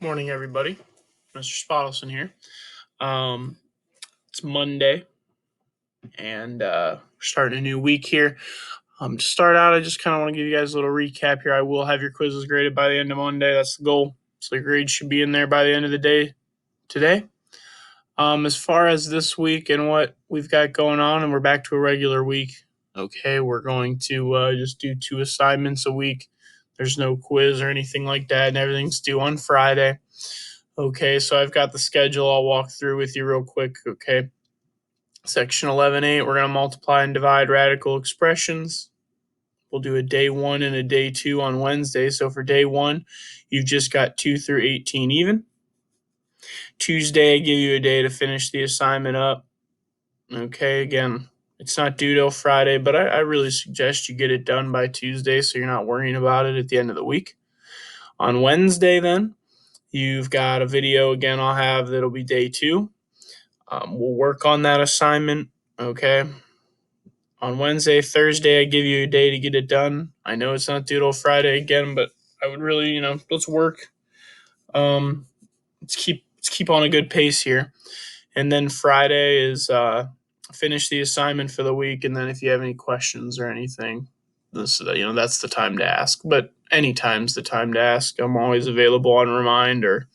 Morning, everybody. Mr. Spottleson here. It's Monday, and we're starting a new week here. To start out, I just kind of want to give you guys a little recap here. I will have your quizzes graded by the end of Monday. That's the goal. So your grades should be in there by the end of the day today. As far as this week and what we've got going on, and we're back to a regular week. Okay, we're going to just do 2 assignments a week. There's no quiz or anything like that, and everything's due on Friday. Okay, so I've got the schedule I'll walk through with you real quick, okay? Section 11.8, we're going to multiply and divide radical expressions. We'll do a day 1 and a day 2 on Wednesday. So for day 1, you've just got 2 through 18 even. Tuesday, I give you a day to finish the assignment up. Okay, again, it's not due till Friday, but I really suggest you get it done by Tuesday so you're not worrying about it at the end of the week. On Wednesday, then, you've got a video again I'll have that'll be day 2. We'll work on that assignment, okay? On Wednesday, Thursday, I give you a day to get it done. I know it's not due till Friday again, but I would really, let's work. Let's keep on a good pace here. And then Friday is finish the assignment for the week. And then if you have any questions or anything, that's the time to ask. But any time's the time to ask. I'm always available on Remind, or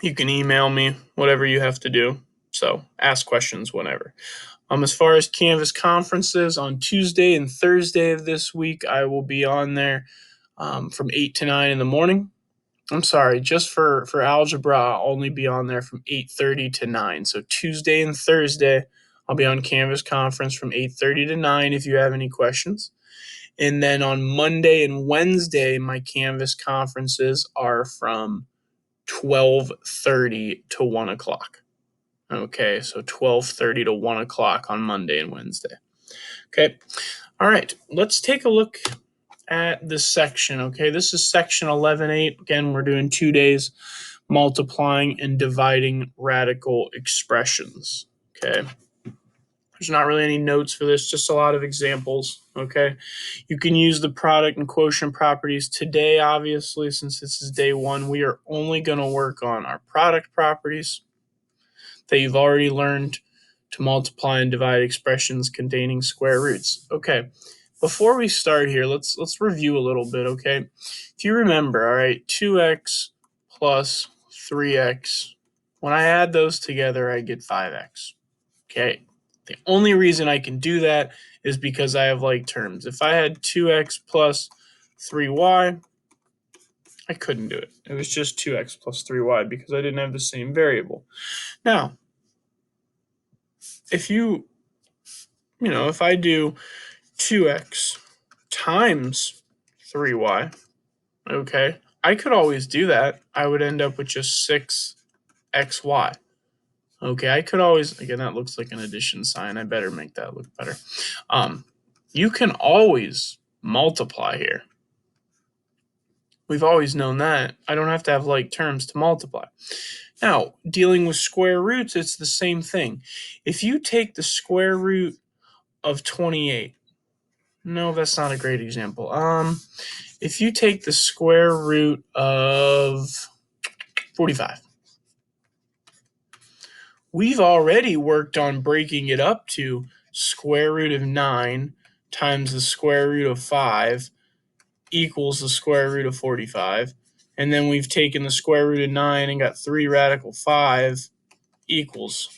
you can email me, whatever you have to do. So ask questions whenever. As far as Canvas conferences, on Tuesday and Thursday of this week, I will be on there from 8 to 9 in the morning. I'm sorry, just for algebra, I'll only be on there from 8:30 to 9. So Tuesday and Thursday, I'll be on Canvas conference from 8:30 to 9 if you have any questions. And then on Monday and Wednesday, my Canvas conferences are from 12:30 to 1 o'clock. Okay, so 12:30 to 1 o'clock on Monday and Wednesday. Okay, all right, let's take a look at this section. Okay, this is section 11.8. Again, we're doing 2 days multiplying and dividing radical expressions. Okay, there's not really any notes for this, just a lot of examples. Okay, you can use the product and quotient properties today. Obviously, since this is day 1, we are only going to work on our product properties that you've already learned to multiply and divide expressions containing square roots. Okay, before we start here, let's review a little bit, okay? If you remember, all right, 2x plus 3x, when I add those together, I get 5x, okay? The only reason I can do that is because I have like terms. If I had 2x plus 3y, I couldn't do it. It was just 2x plus 3y because I didn't have the same variable. Now, if if I do 2x times 3y, okay, I could always do that. I would end up with just 6xy. Okay, I could always, again, that looks like an addition sign. I better make that look better. You can always multiply here. We've always known that. I don't have to have like terms to multiply. Now, dealing with square roots, it's the same thing. If you take the square root of 28, no, that's not a great example. If you take the square root of 45, we've already worked on breaking it up to square root of 9 times the square root of 5 equals the square root of 45. And then we've taken the square root of 9 and got 3 radical 5 equals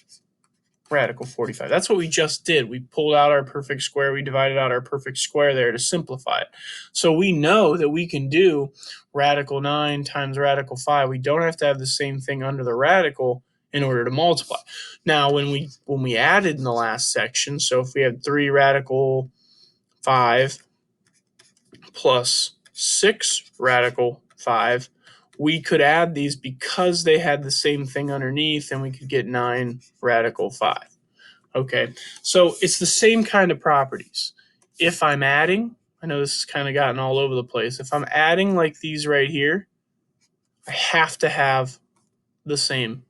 radical 45. That's what we just did. We pulled out our perfect square. We divided out our perfect square there to simplify it. So we know that we can do radical 9 times radical 5. We don't have to have the same thing under the radical in order to multiply. Now, when we added in the last section, so if we had 3 radical 5 plus 6 radical 5, we could add these because they had the same thing underneath, and we could get 9 radical 5. Okay, so it's the same kind of properties. If I'm adding, I know this has kind of gotten all over the place. If I'm adding like these right here, I have to have the same.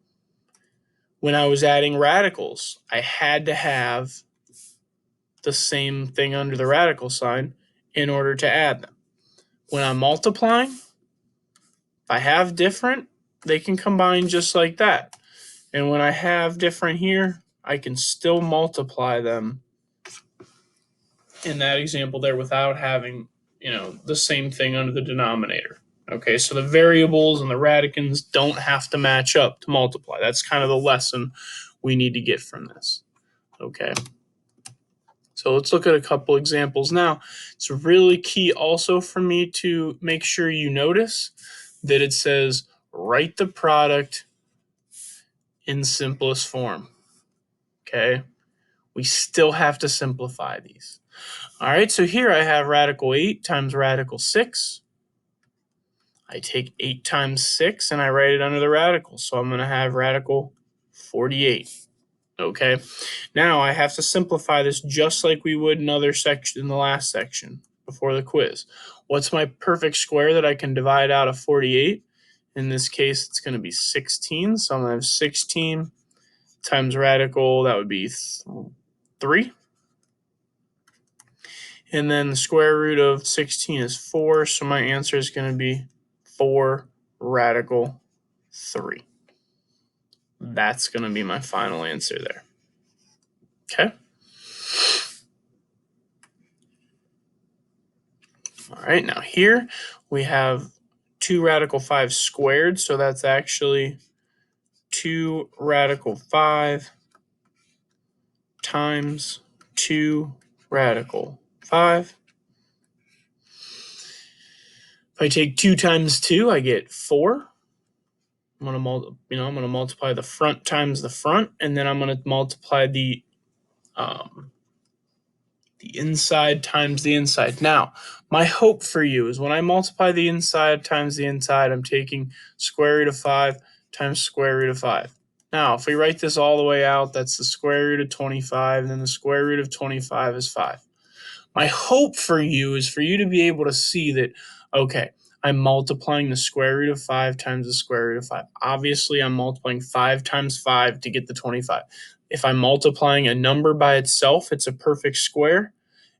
When I was adding radicals, I had to have the same thing under the radical sign in order to add them. When I'm multiplying, If I have different, they can combine just like that. And when I have different here, I can still multiply them in that example there without having, the same thing under the denominator. Okay, so the variables and the radicals don't have to match up to multiply. That's kind of the lesson we need to get from this. Okay. So let's look at a couple examples now. It's really key also for me to make sure you notice that it says write the product in simplest form. Okay. We still have to simplify these. All right, so here I have radical 8 times radical 6. I take 8 times 6 and I write it under the radical. So I'm going to have radical 48. Okay, now I have to simplify this just like we would in the last section before the quiz. What's my perfect square that I can divide out of 48? In this case, it's going to be 16. So I'm going to have 16 times radical, that would be 3. And then the square root of 16 is 4. So my answer is going to be 4 radical 3. That's going to be my final answer there. Okay. All right, now here we have 2 radical 5 squared. So that's actually 2 radical 5 times 2 radical 5. If I take 2 times 2, I get 4. I'm gonna multiply the front times the front, and then I'm gonna multiply the inside times the inside. Now, my hope for you is when I multiply the inside times the inside, I'm taking square root of 5 times square root of 5. Now, if we write this all the way out, that's the square root of 25, and then the square root of 25 is 5. My hope for you is for you to be able to see that, okay, I'm multiplying the square root of 5 times the square root of 5. Obviously, I'm multiplying 5 times 5 to get the 25. If I'm multiplying a number by itself, it's a perfect square.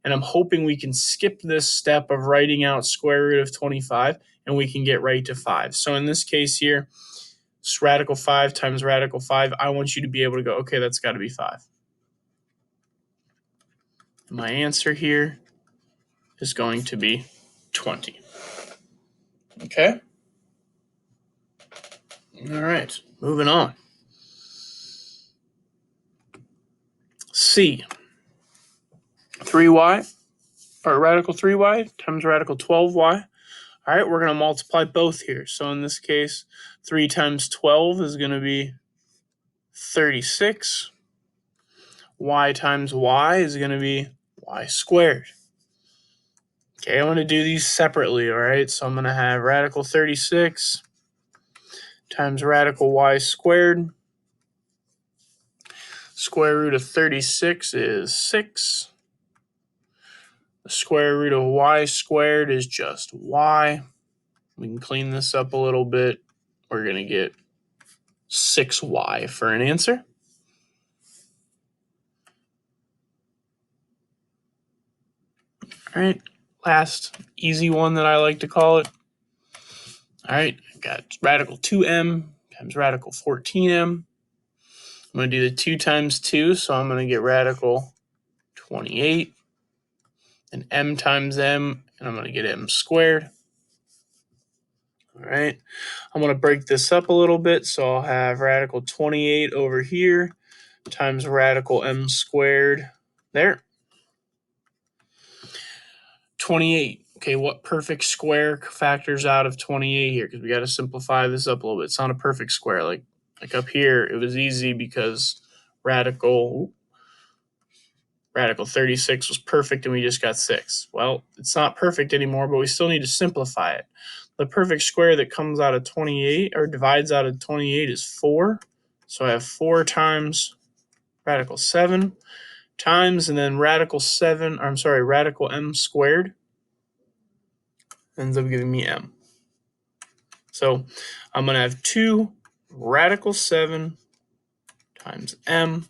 And I'm hoping we can skip this step of writing out square root of 25 and we can get right to 5. So in this case here, it's radical 5 times radical 5. I want you to be able to go, okay, that's got to be 5. My answer here is going to be 20. Okay? All right, moving on. C, 3y, or radical 3y times radical 12y. All right, we're going to multiply both here. So in this case, 3 times 12 is going to be 36. Y times y is going to be y squared. Okay, I'm going to do these separately, all right? So I'm going to have radical 36 times radical y squared. Square root of 36 is 6. The square root of y squared is just y. We can clean this up a little bit. We're going to get 6y for an answer. All right, last easy one that I like to call it. All right, I've got radical 2m times radical 14m. I'm going to do the 2 times 2, so I'm going to get radical 28. And m times m, and I'm going to get m squared. All right, I'm going to break this up a little bit, so I'll have radical 28 over here times radical m squared there. 28. Okay, what perfect square factors out of 28 here? Because we got to simplify this up a little bit. It's not a perfect square. Like up here, it was easy because radical 36 was perfect and we just got 6. Well, it's not perfect anymore, but we still need to simplify it. The perfect square that comes out of 28 or divides out of 28 is 4. So I have 4 times radical 7 times, and then radical m squared ends up giving me m. So I'm going to have 2 radical 7 times m.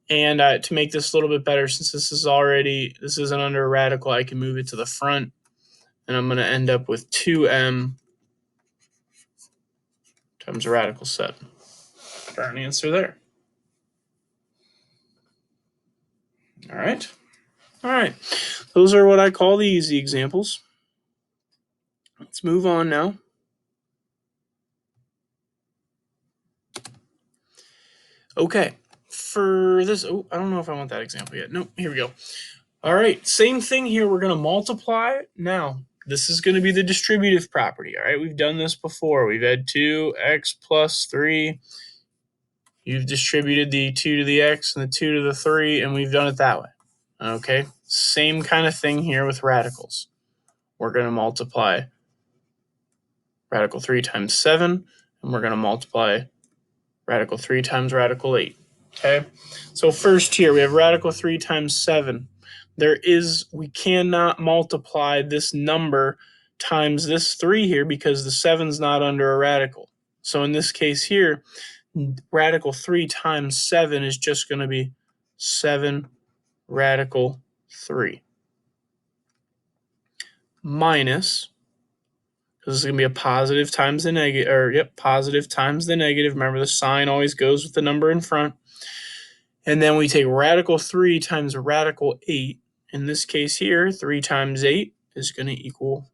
And to make this a little bit better, since this isn't under a radical, I can move it to the front. And I'm going to end up with 2m times radical 7. Got an answer there. All right. All right. Those are what I call the easy examples. Let's move on now. Okay. For this, I don't know if I want that example yet. Nope, here we go. All right, same thing here. We're going to multiply it. Now, this is going to be the distributive property. All right, we've done this before. We've had 2x plus 3. You've distributed the 2 to the x and the 2 to the 3, and we've done it that way. Okay, same kind of thing here with radicals. We're going to multiply radical 3 times 7, and we're going to multiply radical 3 times radical 8. Okay, so first here we have radical 3 times 7. We cannot multiply this number times this 3 here because the 7's not under a radical. So in this case here, radical 3 times 7 is just going to be 7 radical 3 minus, because this is going to be a positive times the negative, positive times the negative. Remember, the sign always goes with the number in front. And then we take radical 3 times radical 8. In this case here, 3 times 8 is going to equal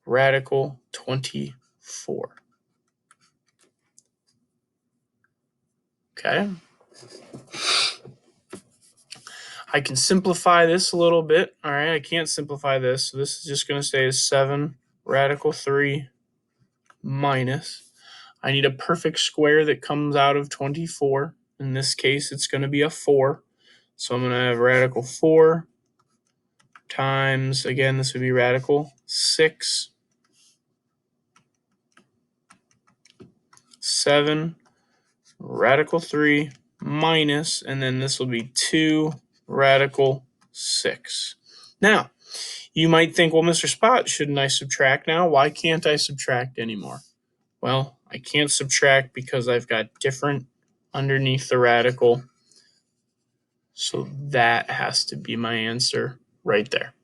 radical 24. Okay. I can simplify this a little bit. All right, I can't simplify this. So this is just going to stay as 7 radical 3 minus. I need a perfect square that comes out of 24. In this case, it's going to be a 4. So I'm going to have radical 4 times, again, this would be radical 6, 7 radical 3 minus, and then this will be 2 radical 6. Now, you might think, well, Mr. Spot, shouldn't I subtract now? Why can't I subtract anymore? Well, I can't subtract because I've got different underneath the radical. So that has to be my answer right there.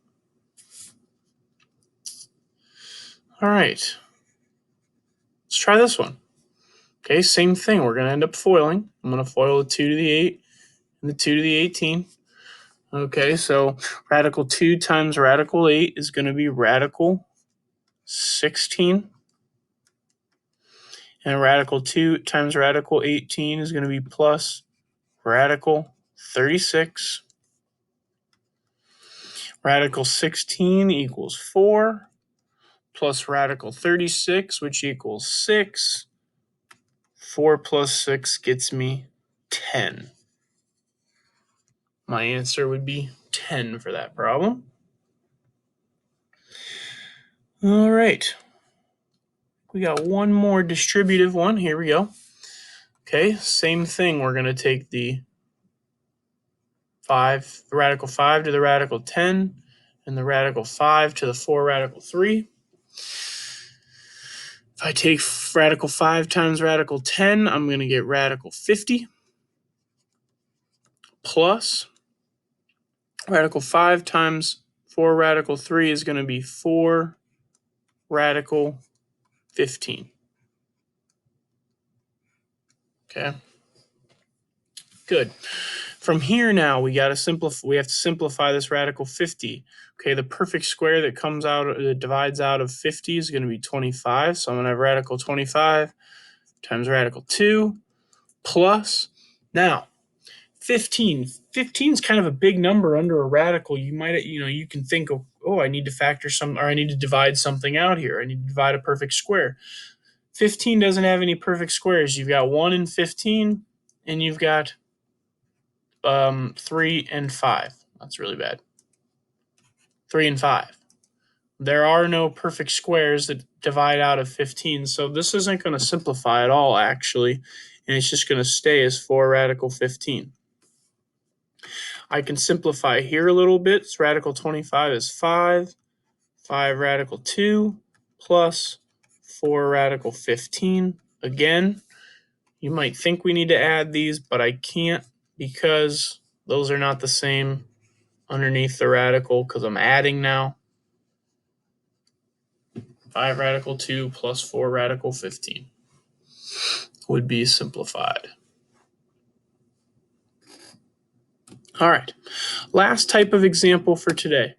All right. Let's try this one. Okay, same thing. We're going to end up foiling. I'm going to foil the 2 to the 8 and the 2 to the 18. Okay, so radical 2 times radical 8 is going to be radical 16. And radical 2 times radical 18 is going to be plus radical 36. Radical 16 equals 4 plus radical 36, which equals 6. 4 plus 6 gets me 10. My answer would be 10 for that problem. All right. We got one more distributive one. Here we go. Okay, same thing. We're going to take the radical 5 to the radical 10, and the radical 5 to the 4 radical 3. If I take radical 5 times radical 10, I'm going to get radical 50 plus radical 5 times 4 radical 3 is going to be 4 radical 15. Okay. Good. From here now, we have to simplify this radical 50. Okay, the perfect square that divides out of 50 is going to be 25. So I'm going to have radical 25 times radical 2 plus, now 15. 15 is kind of a big number under a radical. You can think of, I need to factor I need to divide something out here. I need to divide a perfect square. 15 doesn't have any perfect squares. You've got 1 and 15, and you've got 3 and 5. That's really bad. 3 and 5. There are no perfect squares that divide out of 15, so this isn't going to simplify at all, actually, and it's just going to stay as 4 radical 15. I can simplify here a little bit. So radical 25 is 5 radical 2 plus 4 radical 15. Again, you might think we need to add these, but I can't because those are not the same underneath the radical because I'm adding now. 5 radical 2 plus 4 radical 15 would be simplified. All right, last type of example for today.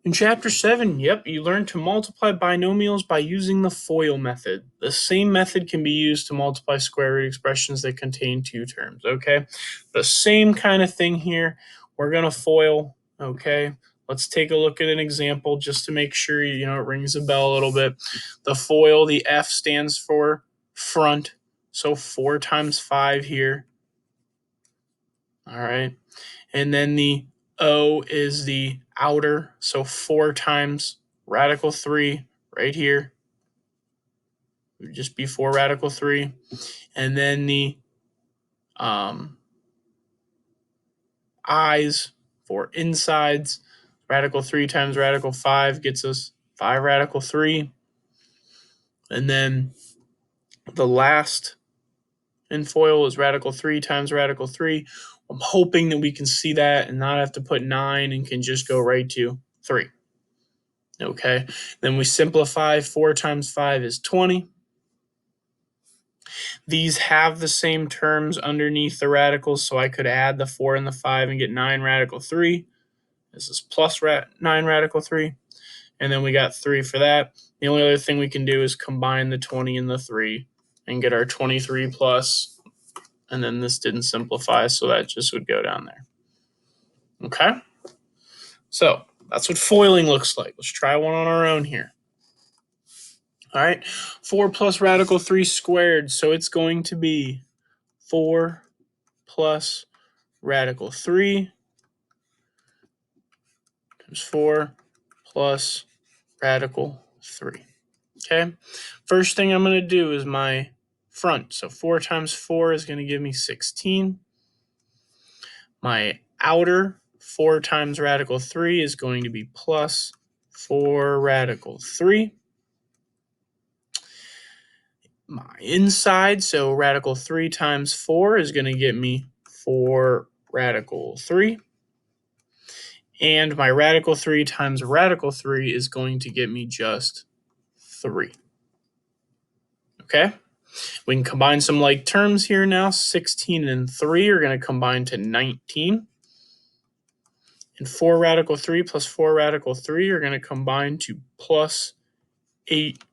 In Chapter 7, you learned to multiply binomials by using the FOIL method. The same method can be used to multiply square root expressions that contain two terms, okay? The same kind of thing here. We're going to FOIL, okay? Let's take a look at an example just to make sure, it rings a bell a little bit. The FOIL, the F stands for front, so 4 times 5 here. All right, and then the O is the outer, so 4 times radical 3 right here. It would just be 4 radical 3. And then the I's for insides. Radical 3 times radical 5 gets us 5 radical 3. And then the last in FOIL is radical 3 times radical 3. I'm hoping that we can see that and not have to put 9 and can just go right to 3. Okay, then we simplify. 4 times 5 is 20. These have the same terms underneath the radicals, so I could add the 4 and the 5 and get 9 radical 3. This is plus 9 radical 3. And then we got 3 for that. The only other thing we can do is combine the 20 and the 3 and get our 23 plus. And then this didn't simplify, so that just would go down there. Okay? So that's what foiling looks like. Let's try one on our own here. All right, 4 plus radical 3 squared, so it's going to be 4 plus radical 3 times 4 plus radical 3. Okay, first thing I'm going to do is my front. So 4 times 4 is going to give me 16. My outer, 4 times radical 3 is going to be plus 4 radical 3. My inside, so radical 3 times 4 is going to get me 4 radical 3. And my radical 3 times radical 3 is going to get me just 3. Okay? We can combine some like terms here now. 16 and 3 are going to combine to 19. And 4 radical 3 plus 4 radical 3 are going to combine to plus 8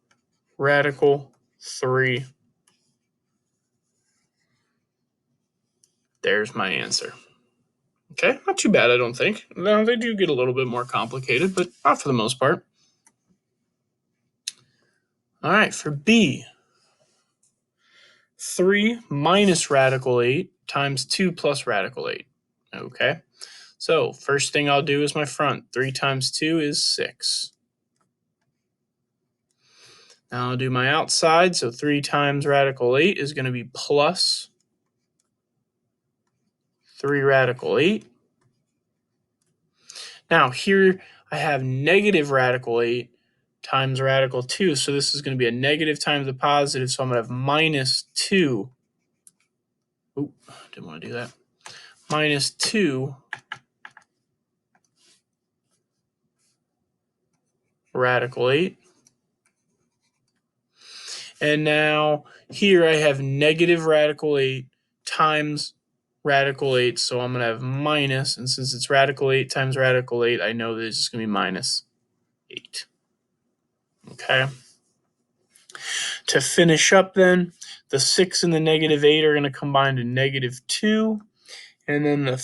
radical 3. There's my answer. Okay, not too bad, I don't think. No, they do get a little bit more complicated, but not for the most part. All right, for B, 3 minus radical 8 times 2 plus radical 8. Okay, so first thing I'll do is my front. 3 times 2 is 6. Now I'll do my outside, so 3 times radical 8 is going to be plus 3 radical 8. Now here I have negative radical 8 times radical 2, so this is going to be a negative times a positive, so I'm going to have minus 2. Oop, didn't want to do that. Minus 2 radical 8. And now here I have negative radical 8 times radical 8, so I'm going to have minus, and since it's radical 8 times radical 8, I know that it's just going to be minus 8. Okay. To finish up then, the 6 and the negative 8 are going to combine to negative 2, and then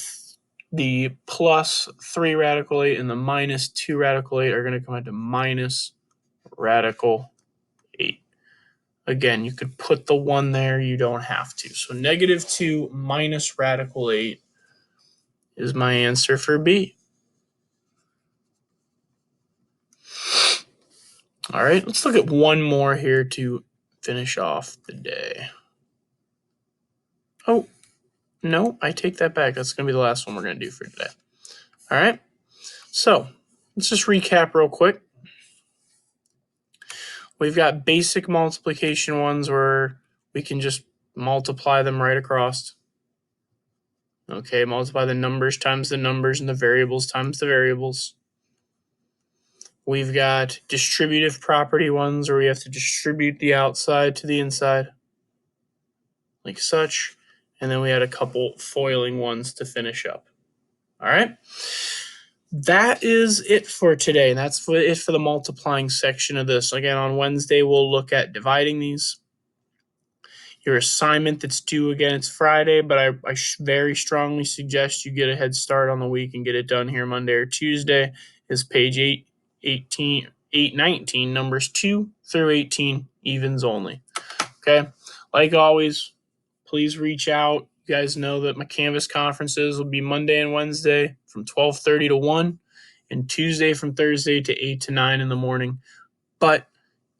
the plus 3 radical 8 and the minus 2 radical 8 are going to combine to minus radical 8. Again, you could put the 1 there, you don't have to. So negative 2 minus radical 8 is my answer for B. All right, let's look at one more here to finish off the day. Oh, no, I take that back. That's going to be the last one we're going to do for today. All right, so let's just recap real quick. We've got basic multiplication ones where we can just multiply them right across. Okay, multiply the numbers times the numbers and the variables times the variables. We've got distributive property ones where we have to distribute the outside to the inside, like such. And then we had a couple foiling ones to finish up. All right. That is it for today. And that's it for the multiplying section of this. Again, on Wednesday, we'll look at dividing these. Your assignment that's due again, it's Friday, but I very strongly suggest you get a head start on the week and get it done here Monday or Tuesday. Is page 819, numbers 2 through 18, evens only. Okay. Like always, please reach out. You guys know that my Canvas conferences will be Monday and Wednesday from 12:30 to 1 and Tuesday from Thursday to 8 to 9 in the morning. But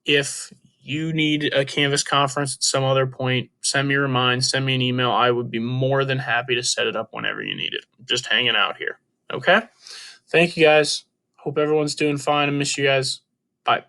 if you need a Canvas conference at some other point, send me a remind, send me an email. I would be more than happy to set it up whenever you need it. I'm just hanging out here. Okay? Thank you guys. Hope everyone's doing fine. I miss you guys. Bye.